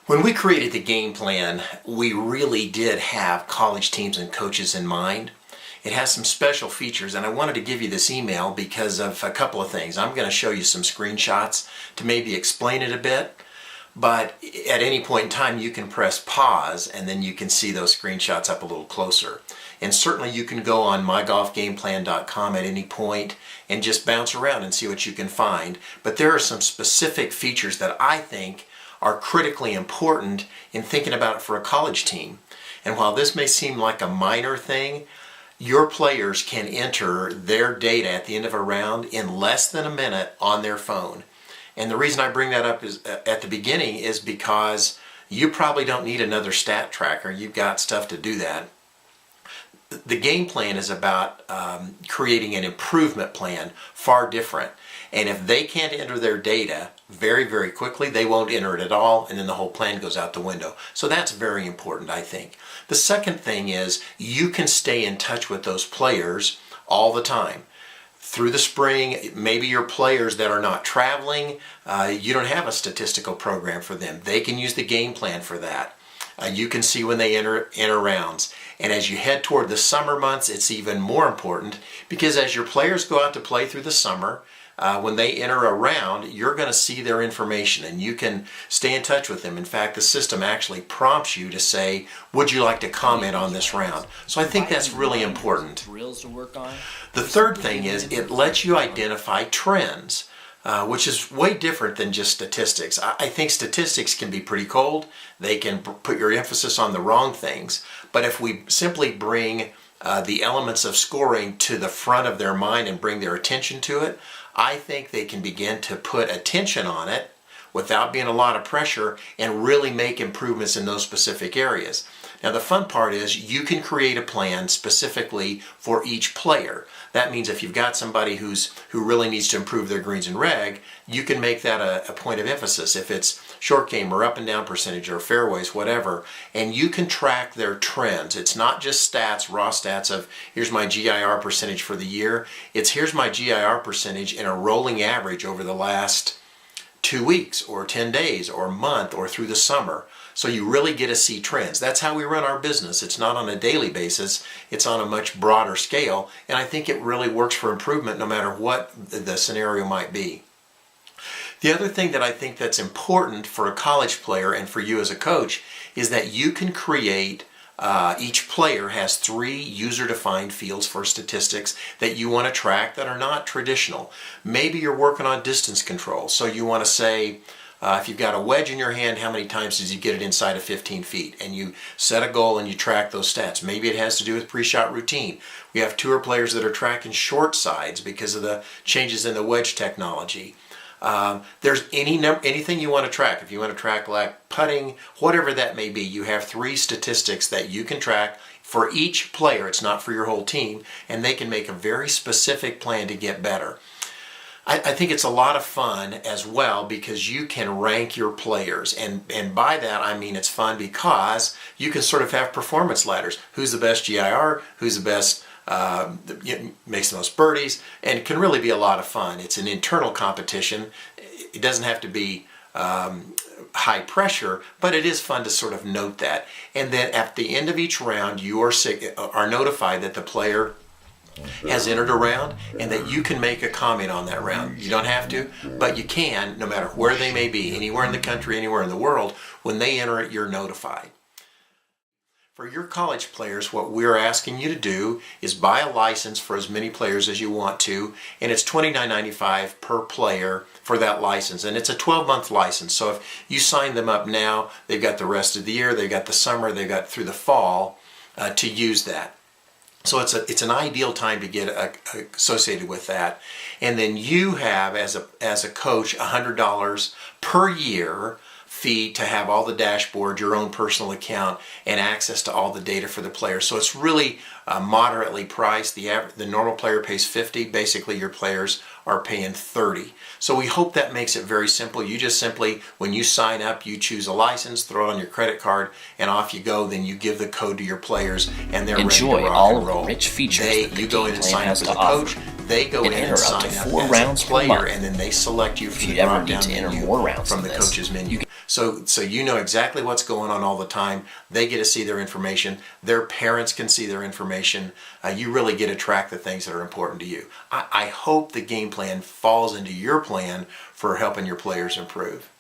When we created the game plan, we really did have college teams and coaches in mind. It has some special features, and I wanted to give you this email because of a couple of things. I'm going to show you some screenshots to maybe explain it a bit, but at any point in time you can press pause and then you can see those screenshots up a little closer. And certainly you can go on mygolfgameplan.com at any point and just bounce around and see what you can find. But there are some specific features that I think are critically important in thinking about it for a college team. And while this may seem like a minor thing, your players can enter their data at the end of a round in less than a minute on their phone. And the reason I bring that up is at the beginning is because you probably don't need another stat tracker. You've got stuff to do that. The game plan is about creating an improvement plan, far different. And if they can't enter their data very, very quickly, they won't enter it at all, and then the whole plan goes out the window. So that's very important, I think. The second thing is you can stay in touch with those players all the time. Through the spring, maybe your players that are not traveling, you don't have a statistical program for them. They can use the game plan for that. You can see when they enter rounds. And as you head toward the summer months, it's even more important because as your players go out to play through the summer, when they enter a round, you're going to see their information and you can stay in touch with them. In fact, the system actually prompts you to say, would you like to comment on this round? So I think that's really important. The third thing is it lets you identify trends. Which is way different than just statistics. I think statistics can be pretty cold. They can put your emphasis on the wrong things. But if we simply bring the elements of scoring to the front of their mind and bring their attention to it, I think they can begin to put attention on it without being a lot of pressure and really make improvements in those specific areas. Now the fun part is you can create a plan specifically for each player. That means if you've got somebody who really needs to improve their greens and reg, you can make that a point of emphasis. If it's short game or up and down percentage or fairways, whatever, and you can track their trends. It's not just stats, raw stats of here's my GIR percentage for the year. It's here's my GIR percentage in a rolling average over the last 2 weeks or 10 days or a month or through the summer. So you really get to see trends. That's how we run our business. It's not on a daily basis. It's on a much broader scale. And I think it really works for improvement no matter what the scenario might be. The other thing that I think that's important for a college player and for you as a coach is that you can create each player has 3 user-defined fields for statistics that you want to track that are not traditional. Maybe you're working on distance control, so you want to say, if you've got a wedge in your hand, how many times does you get it inside of 15 feet? And you set a goal and you track those stats. Maybe it has to do with pre-shot routine. We have tour players that are tracking short sides because of the changes in the wedge technology. There's anything you want to track. If you want to track like putting, whatever that may be, you have 3 statistics that you can track for each player. It's not for your whole team, and they can make a very specific plan to get better. I think it's a lot of fun as well because you can rank your players, and by that I mean it's fun because you can sort of have performance ladders. Who's the best GIR? Who's the best makes the most birdies, and it can really be a lot of fun. It's an internal competition. It doesn't have to be high pressure, but it is fun to sort of note that. And then at the end of each round, you are notified that the player has entered a round and that you can make a comment on that round. You don't have to, but you can, no matter where they may be, anywhere in the country, anywhere in the world. When they enter it, you're notified. For your college players, what we're asking you to do is buy a license for as many players as you want to, and it's $29.95 per player for that license, and it's a 12-month license. So if you sign them up now, they've got the rest of the year, they've got the summer, they've got through the fall to use that. So it's an ideal time to get associated with that. And then you have, as a coach, $100 per year fee to have all the dashboard, your own personal account, and access to all the data for the player. So it's really moderately priced. The normal player pays $50. Basically, your players are paying $30. So we hope that makes it very simple. You just simply, when you sign up, you choose a license, throw it on your credit card, and off you go. Then you give the code to your players, and they're ready to rock and roll. Enjoy all of the rich features that the you go in and game sign plan up has as to a coach. offer. They go in and enter up sign to up 4 as rounds a per player, month. and then they select you from If the you ever drop need down to enter menu more rounds from than the this, coaches menu. So you know exactly what's going on all the time. They get to see their information. Their parents can see their information. You really get to track the things that are important to you. I hope the game plan falls into your plan for helping your players improve.